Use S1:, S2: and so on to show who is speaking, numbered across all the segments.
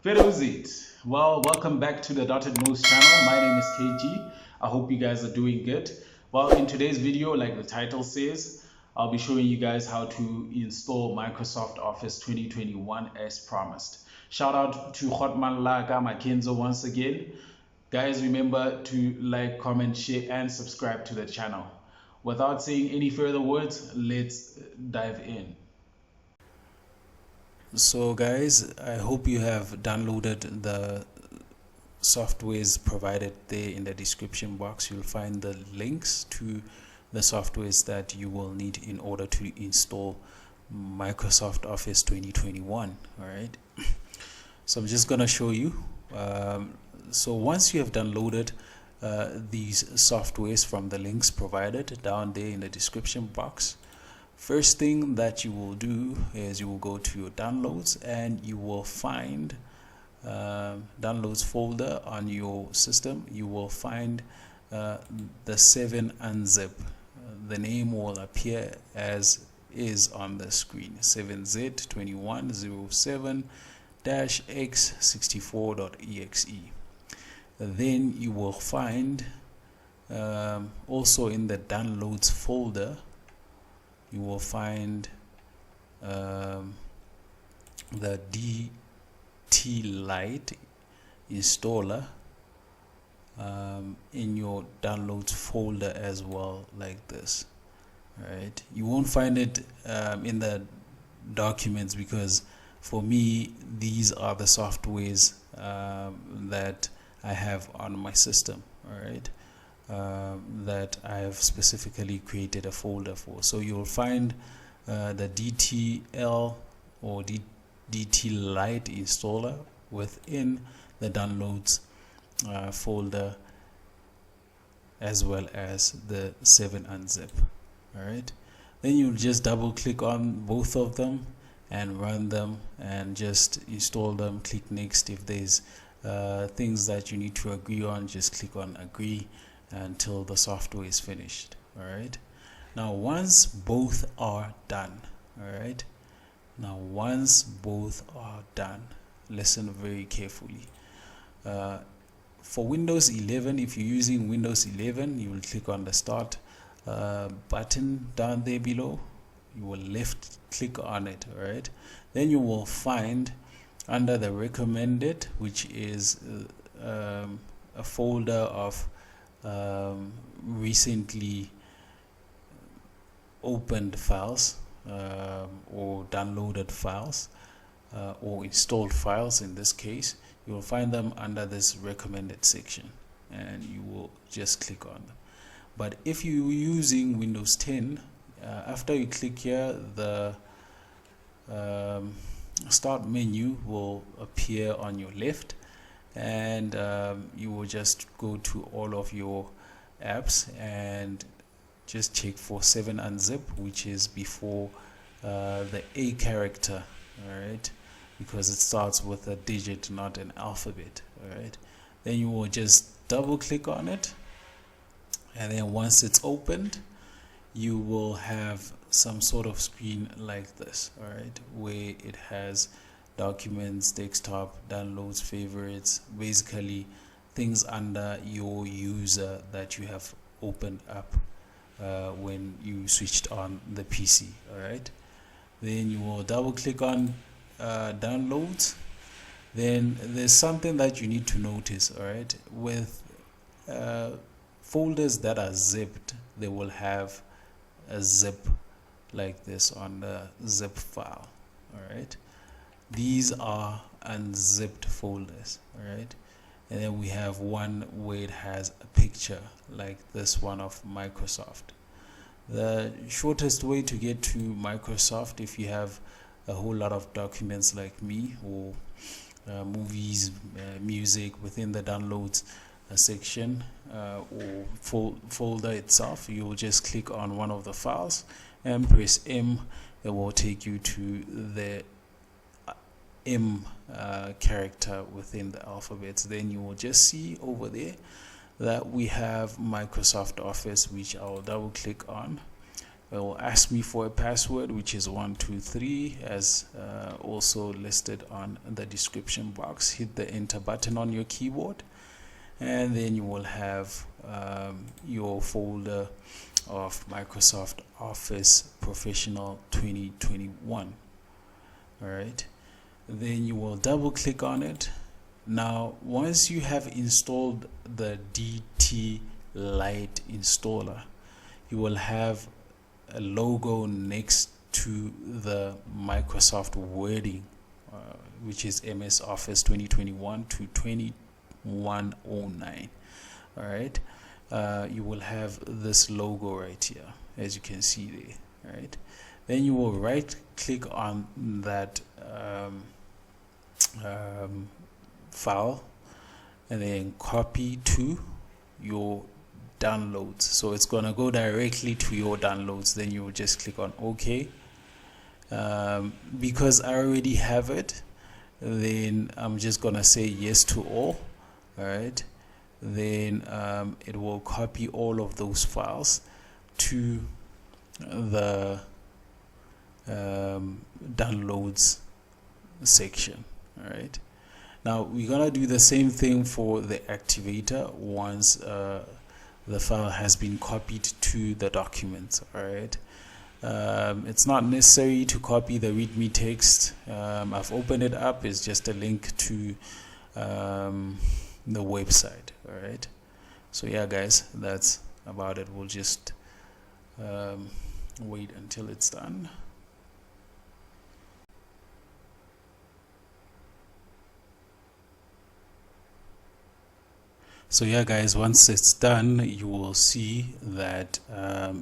S1: It. Well, welcome back to the Dotted Moose channel. My name is KG. I hope you guys are doing good. Well, in today's video, like the title says, I'll be showing you guys how to install Microsoft Office 2021 as promised. Shout out to Hotman Laga Makenzo once again. Guys, remember to like, comment, share, and subscribe to the channel. Without saying any further words, let's dive in.
S2: So guys, I hope you have downloaded the softwares provided there in the description box. You'll find the links to the softwares that you will need in order to install Microsoft Office 2021. All right, so I'm just gonna show you. So once you have downloaded these softwares from the links provided down there in the description box, first thing that you will do is you will go to your downloads and you will find downloads folder on your system. You will find the 7-unzip. The name will appear as is on the screen, 7z2107-x64.exe. Then you will find also in the downloads folder you will find the DTliteinstaller in your downloads folder as well, like this. Right, you won't find it in the documents because for me these are the softwares that I have on my system. All right, that I have specifically created a folder for. So you'll find the DTL or DTliteinstaller within the downloads folder, as well as the 7-unzip. All right, then you'll just double click on both of them and run them and just install them. Click next. If there's things that you need to agree on, just click on agree until the software is finished. All right, now once both are done, listen very carefully. For Windows 11, if you're using Windows 11, you will click on the start button down there below. You will left click on it. All right, then you will find under the recommended, which is a folder of recently opened files or downloaded files or installed files. In this case, you will find them under this recommended section and you will just click on them. But if you're using Windows 10, after you click here, the start menu will appear on your left, and you will just go to all of your apps and just check for 7-unzip, which is before the A character. All right, because it starts with a digit, not an alphabet. All right, then you will just double click on it, and then once it's opened, you will have some sort of screen like this. All right, where it has documents, desktop, downloads, favorites, basically things under your user that you have opened up when you switched on the PC. All right, then you will double click on downloads. Then there's something that you need to notice. All right, with folders that are zipped, they will have a zip like this on the zip file. All right, these are unzipped folders. All right, and then we have one where it has a picture like this one of Microsoft. The shortest way to get to Microsoft, if you have a whole lot of documents like me, or movies, music within the downloads section or folder itself, you will just click on one of the files and press M. It will take you to the M character within the alphabets. Then you will just see over there that we have Microsoft Office, which I'll double click on, it will ask me for a password, which is 123, as also listed on the description box. Hit the enter button on your keyboard, and then you will have your folder of Microsoft Office Professional 2021. All right, then you will double click on it. Now once you have installed the DTliteinstaller, you will have a logo next to the Microsoft wording, which is MS Office 2021 to 2109. all right. You will have this logo right here, as you can see there. All right, then you will right click on that file and then copy to your downloads. So it's going to go directly to your downloads. Then you will just click on OK. Because I already have it, then I'm just going to say yes to all. All right, then it will copy all of those files to the downloads section. All right, now we're gonna do the same thing for the activator once the file has been copied to the document. All right, it's not necessary to copy the readme text. I've opened it up. It's just a link to the website. All right, so yeah guys, that's about it. We'll just wait until it's done. So yeah guys, once it's done, you will see that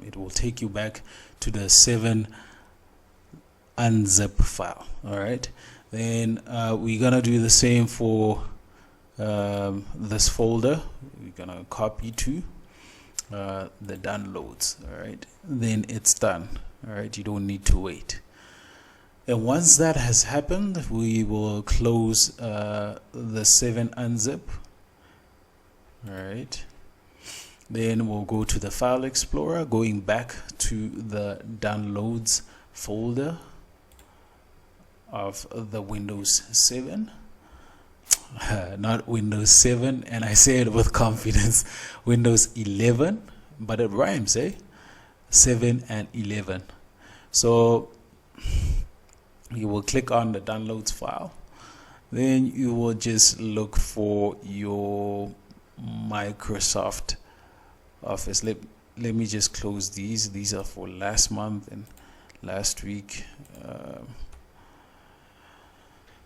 S2: it will take you back to the 7-unzip file. All right, then we're gonna do the same for this folder. We're gonna copy to the downloads. All right, then it's done. All right, you don't need to wait. And once that has happened, we will close the 7-unzip. All right, then we'll go to the file explorer, going back to the downloads folder of the Windows 7. Not Windows 7, and I say it with confidence, Windows 11, but it rhymes, 7 and 11. So you will click on the downloads file, then you will just look for your Microsoft Office. Let me just close these are for last month and last week.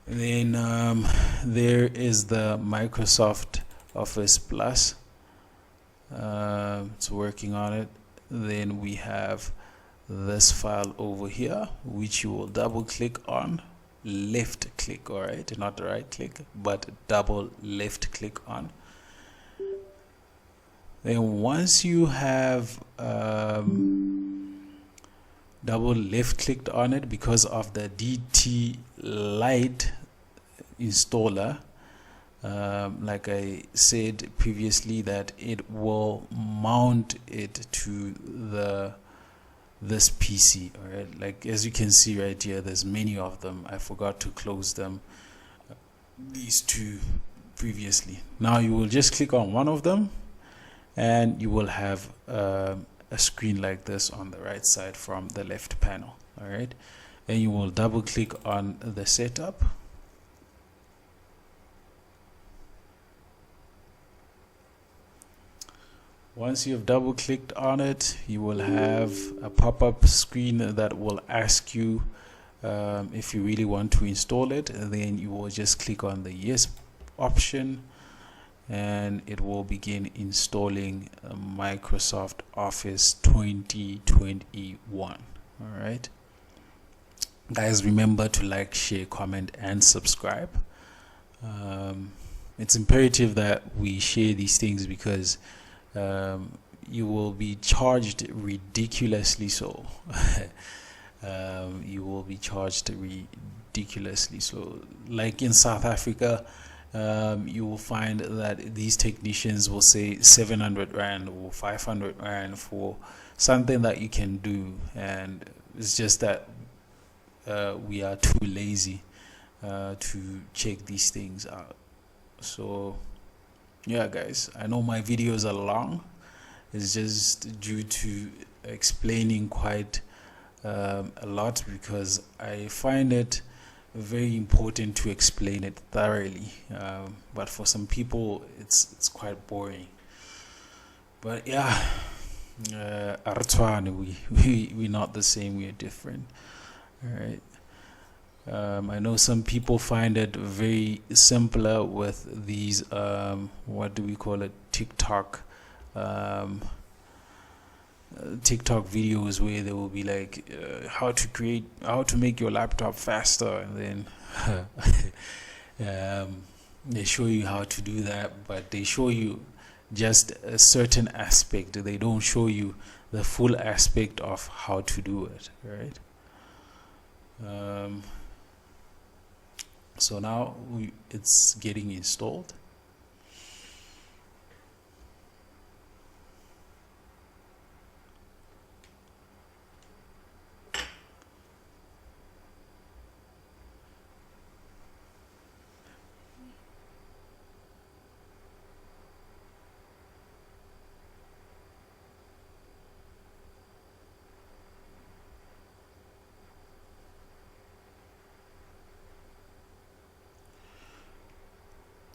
S2: Then there is the Microsoft Office Plus. It's working on it. Then we have this file over here, which you will double click on, left click. All right, not right click, but double left click on. Then once you have double left clicked on it, because of the DTliteinstaller, like I said previously, that it will mount it to this PC. All right, like as you can see right here, there's many of them. I forgot to close them, these two previously. Now you will just click on one of them, and you will have a screen like this on the right side from the left panel. All right, and you will double click on the setup. Once you've double clicked on it, you will have a pop-up screen that will ask you if you really want to install it, and then you will just click on the yes option, and it will begin installing Microsoft Office 2021. All right, guys, remember to like, share, comment, and subscribe. It's imperative that we share these things, because you will be charged ridiculously so. You will be charged ridiculously so. Like in South Africa, you will find that these technicians will say 700 Rand or 500 Rand for something that you can do, and it's just that we are too lazy to check these things out. So yeah guys, I know my videos are long. It's just due to explaining quite a lot, because I find it very important to explain it thoroughly, but for some people it's quite boring. But yeah, we're not the same, we're different. All right. I know some people find it very simpler with these what do we call it, TikTok videos, where they will be like how to make your laptop faster, and then they show you how to do that, but they show you just a certain aspect. They don't show you the full aspect of how to do it, right? So now it's getting installed.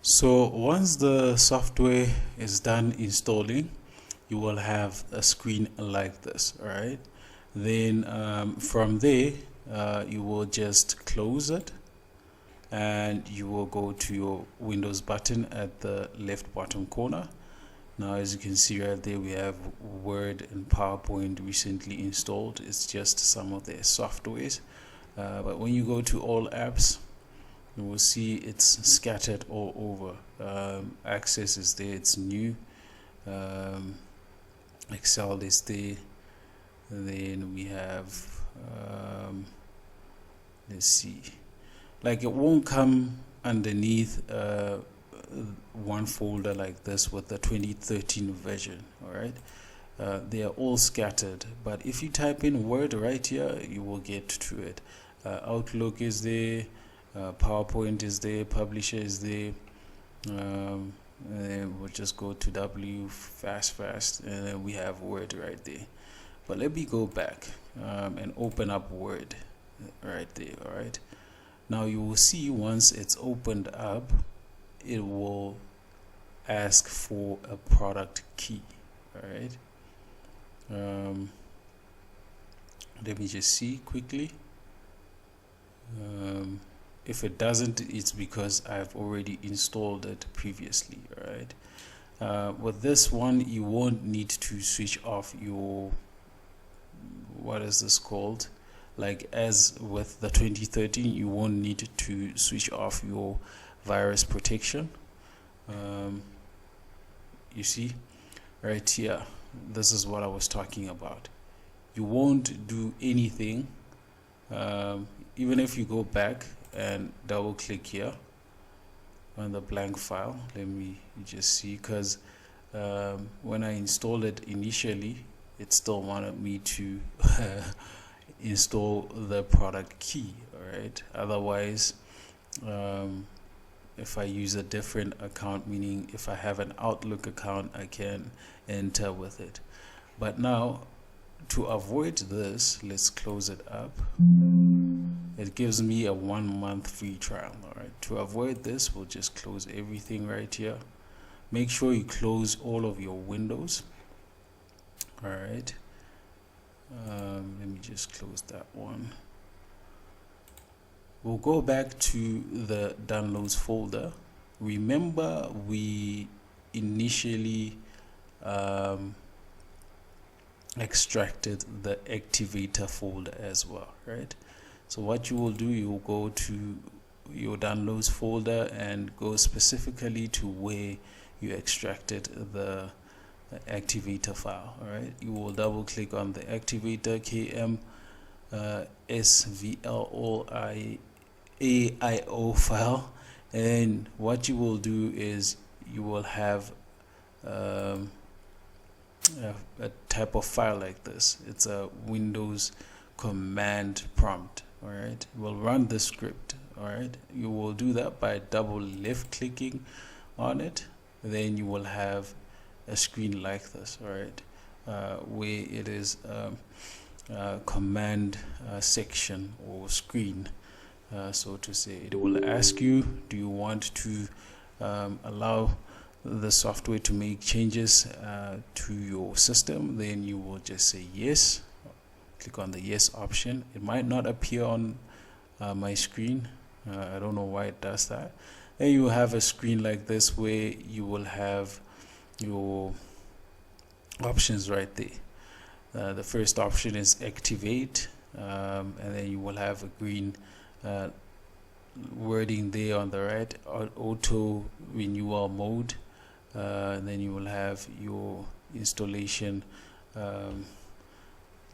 S2: So once the software is done installing, you will have a screen like this. All right, then from there you will just close it, and you will go to your Windows button at the left bottom corner. Now as you can see right there, we have Word and PowerPoint recently installed. It's just some of their softwares, but when you go to all apps, you will see it's scattered all over. Access is there, it's new. Excel is there. Then we have let's see, like it won't come underneath one folder like this with the 2013 version. All right, they are all scattered, but if you type in Word right here, you will get to it. Outlook is there, PowerPoint is there, Publisher is there, and then we'll just go to W fast, and then we have Word right there. But let me go back and open up Word right there. All right, now you will see once it's opened up, it will ask for a product key. All right, let me just see quickly. If it doesn't, it's because I've already installed it previously. All right, with this one, you won't need to switch off your, what is this called, like as with the 2013, you won't need to switch off your virus protection. You see right here, this is what I was talking about. You won't do anything, even if you go back and double click here on the blank file. Let me just see, because when I installed it initially, it still wanted me to install the product key. All right, otherwise if I use a different account, meaning if I have an Outlook account, I can enter with it. But now, to avoid this, let's close it up. It gives me a 1 month free trial. All right, to avoid this, we'll just close everything right here. Make sure you close all of your windows. All right, let me just close that one. We'll go back to the downloads folder. Remember, we initially extracted the activator folder as well, right? So what you will do, you will go to your downloads folder and go specifically to where you extracted the activator file. All right, you will double click on the activator KM SVLOIAIO file, and what you will do is you will have a type of file like this. It's a Windows command prompt. All right, we'll run the script. All right, you will do that by double left clicking on it. Then you will have a screen like this. All right, where it is command section or screen, so to say. It will ask you, do you want to allow the software to make changes to your system? Then you will just say yes. Click on the yes option. It might not appear on my screen. I don't know why it does that. Then you will have a screen like this where you will have your options right there. The first option is activate, and then you will have a green wording there on the right, auto renewal mode. Then you will have your installation,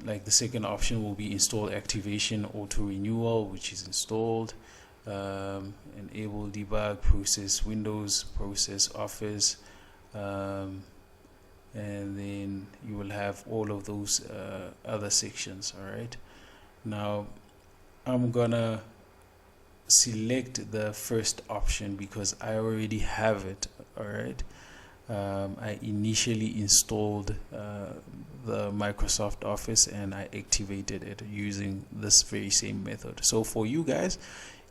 S2: like the second option will be install activation auto renewal, which is installed. Enable debug, process Windows, process Office, and then you will have all of those other sections. All right, now I'm gonna select the first option because I already have it. All right, I initially installed the Microsoft Office and I activated it using this very same method. So for you guys,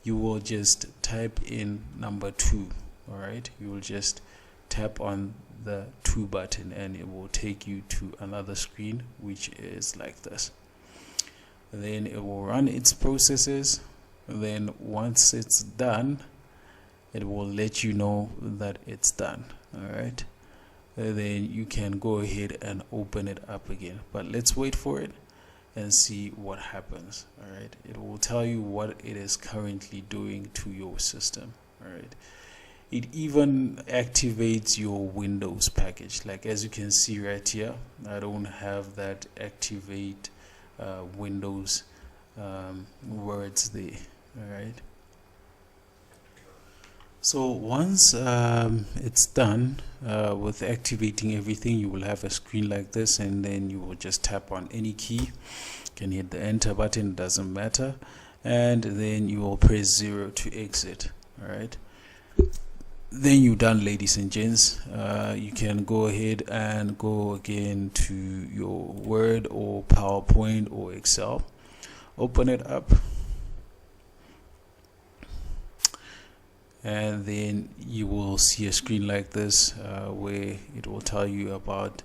S2: you will just type in number 2. All right, you will just tap on the 2 button and it will take you to another screen which is like this. Then it will run its processes. Then once it's done, it will let you know that it's done. All right, then you can go ahead and open it up again, but let's wait for it and see what happens. All right, it will tell you what it is currently doing to your system. All right, it even activates your Windows package. Like as you can see right here, I don't have that activate Windows words there. All right, so once it's done with activating everything, you will have a screen like this, and then you will just tap on any key. You can hit the enter button, doesn't matter, and then you will press 0 to exit. All right, then you're done, ladies and gents. You can go ahead and go again to your Word or PowerPoint or Excel, open it up, and then you will see a screen like this where it will tell you about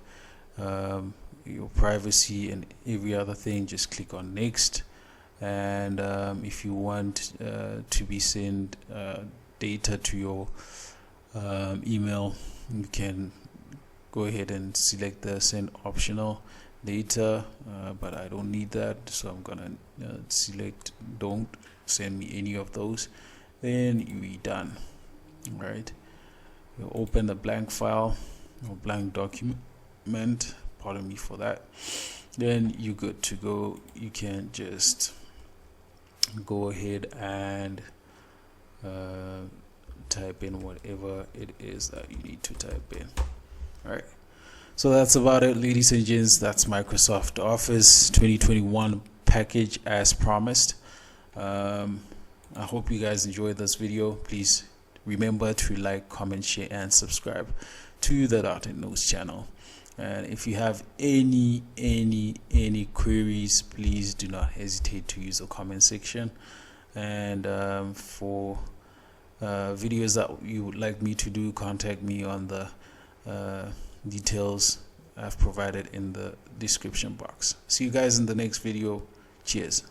S2: your privacy and every other thing. Just click on next, and if you want to be sent data to your email, you can go ahead and select the send optional data, but I don't need that, so I'm gonna select don't send me any of those. Then you're done. All right, you open the blank file or blank document, pardon me for that. Then you're good to go. You can just go ahead and type in whatever it is that you need to type in. All right, so that's about it, ladies and gents. That's Microsoft Office 2021 package as promised. I hope you guys enjoyed this video. Please remember to like, comment, share, and subscribe to the DTliteinstaller channel. And if you have any queries, please do not hesitate to use the comment section. And for videos that you would like me to do, contact me on the details I've provided in the description box. See you guys in the next video. Cheers.